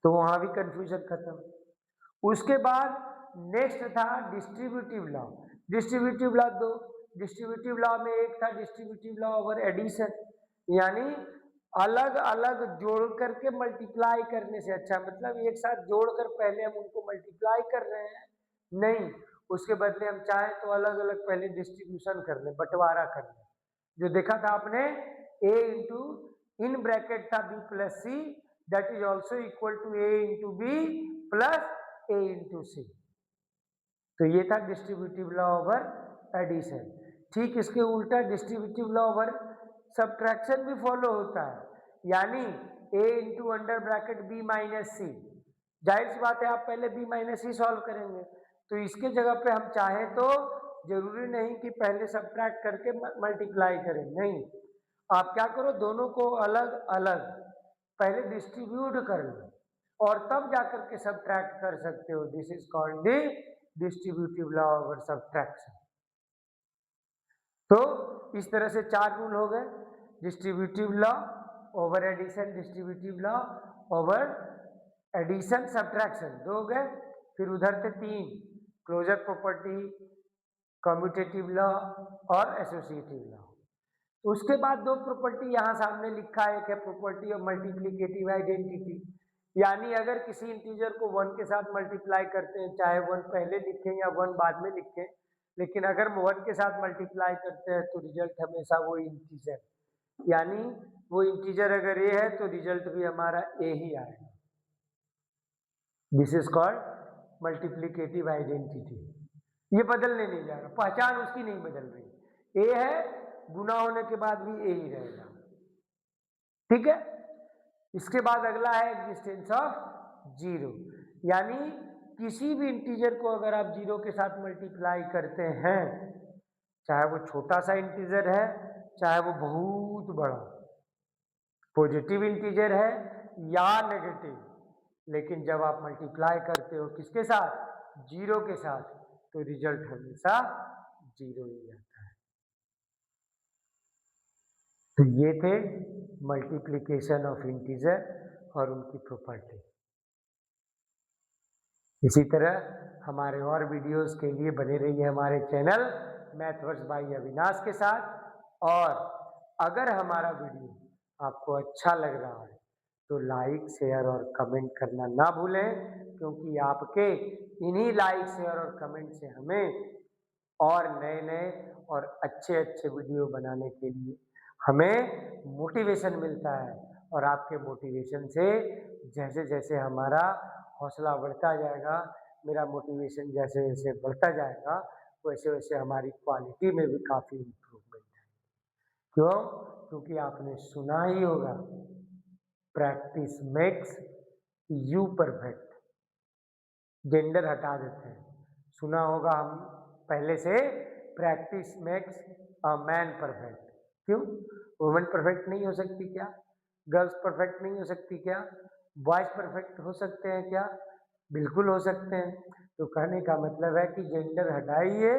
[SPEAKER 1] तो वहां भी कंफ्यूजन खत्म। उसके बाद नेक्स्ट था डिस्ट्रीब्यूटिव लॉ। डिस्ट्रीब्यूटिव लॉ दो, डिस्ट्रीब्यूटिव लॉ में एक था डिस्ट्रीब्यूटिव लॉ ओवर एडिशन, यानी अलग अलग जोड़ करके मल्टीप्लाई करने से अच्छा, मतलब एक साथ जोड़कर पहले हम उनको मल्टीप्लाई कर रहे हैं, नहीं, उसके बदले हम चाहें तो अलग अलग पहले डिस्ट्रीब्यूशन कर लें, बंटवारा कर लें, जो देखा था आपने a इंटू इन ब्रैकेट था b plus C, that is also equal to a into B plus a into C, तो ये था डिस्ट्रीब्यूटिव लॉ ओवर एडिशन। ठीक इसके उल्टा डिस्ट्रीब्यूटिव लॉ ओवर सब्ट्रैक्शन भी फॉलो होता है, यानी a into under bracket b minus C, जाहिर सी बात है आप पहले b माइनस सी सॉल्व करेंगे, तो इसके जगह पे हम चाहें तो जरूरी नहीं कि पहले सब्ट्रैक्ट करके मल्टीप्लाई करें, नहीं, आप क्या करो, दोनों को अलग अलग पहले डिस्ट्रीब्यूट कर लो और तब जाकर के सब्ट्रैक्ट कर सकते हो, this is called the distributive law over subtraction. तो इस तरह से चार रूल हो गए, distributive law over addition, distributive law over addition subtraction दो हो गए, फिर उधर से तीन, क्लोजर प्रॉपर्टी, कम्यूटेटिव लॉ और एसोसिएटिव लॉ। उसके बाद दो प्रॉपर्टी यहाँ सामने लिखा है, एक है प्रॉपर्टी ऑफ मल्टीप्लिकेटिव आइडेंटिटी, यानी अगर किसी इंटीजर को वन के साथ मल्टीप्लाई करते हैं, चाहे वन पहले लिखें या वन बाद में लिखें, लेकिन अगर वन के साथ मल्टीप्लाई करते हैं तो रिजल्ट हमेशा वो इंटीजर, यानी वो इंटीजर अगर ए है तो रिजल्ट भी हमारा ए ही आएगा, this is called multiplicative identity. ये बदलने नहीं जा रहा, पहचान उसकी नहीं बदल रही, ए है गुना होने के बाद भी ए ही रहेगा, ठीक है। इसके बाद अगला है एग्जिस्टेंस ऑफ जीरो, यानी किसी भी इंटीजर को अगर आप जीरो के साथ मल्टीप्लाई करते हैं, चाहे वो छोटा सा इंटीजर है चाहे वो बहुत बड़ा पॉजिटिव इंटीजर है या नेगेटिव, लेकिन जब आप मल्टीप्लाई करते हो किसके साथ, जीरो के साथ, तो रिजल्ट हमेशा जीरो ही आता है। तो ये थे मल्टीप्लिकेशन ऑफ इंटीजर और उनकी प्रॉपर्टी। इसी तरह हमारे और वीडियोस के लिए बने रहिए हमारे चैनल मैथवर्स बाय अविनाश के साथ, और अगर हमारा वीडियो आपको अच्छा लग रहा है तो लाइक शेयर और कमेंट करना ना भूलें, क्योंकि आपके इन्हीं लाइक शेयर और कमेंट से हमें और नए नए और अच्छे अच्छे वीडियो बनाने के लिए हमें मोटिवेशन मिलता है, और आपके मोटिवेशन से जैसे जैसे हमारा हौसला बढ़ता जाएगा, मेरा मोटिवेशन जैसे जैसे बढ़ता जाएगा, वैसे वैसे हमारी क्वालिटी में भी काफ़ी इम्प्रूवमेंट है। क्यों? क्योंकि आपने सुना ही होगा, practice makes you perfect, gender हटा देते हैं। सुना होगा हम पहले से, practice makes a man perfect. क्यों? वुमेन परफेक्ट नहीं हो सकती क्या? गर्ल्स परफेक्ट नहीं हो सकती क्या? बॉयज परफेक्ट हो सकते हैं क्या? बिल्कुल हो सकते हैं। तो कहने का मतलब है कि जेंडर हटाइए,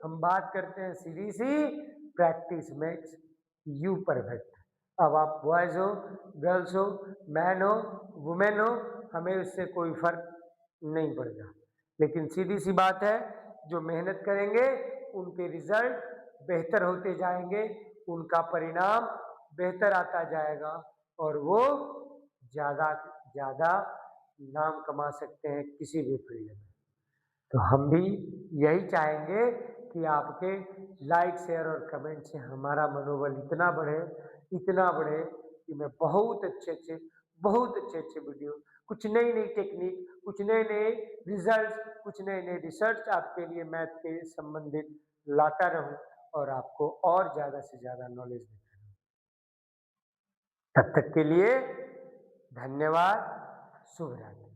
[SPEAKER 1] हम बात करते हैं सीधी सी, प्रैक्टिस मेक्स यू परफेक्ट। अब आप बॉयज हो, गर्ल्स हो, मैन हो, वुमेन हो, हमें उससे कोई फर्क नहीं पड़ता। लेकिन सीधी सी बात है, जो मेहनत करेंगे उनके रिजल्ट बेहतर होते जाएंगे, उनका परिणाम बेहतर आता जाएगा और वो ज़्यादा ज़्यादा नाम कमा सकते हैं किसी भी फील्ड में। तो हम भी यही चाहेंगे कि आपके लाइक, शेयर और कमेंट से हमारा मनोबल इतना बढ़े कि मैं बहुत अच्छे अच्छे वीडियो, कुछ नई नई टेक्निक, कुछ नए नए रिजल्ट्स, कुछ नए नए रिसर्च आपके लिए मैथ के संबंधित लाता रहूं और आपको और ज़्यादा से ज़्यादा नॉलेज देता रहूं। तब तक के लिए धन्यवाद। शुभ रात्रि।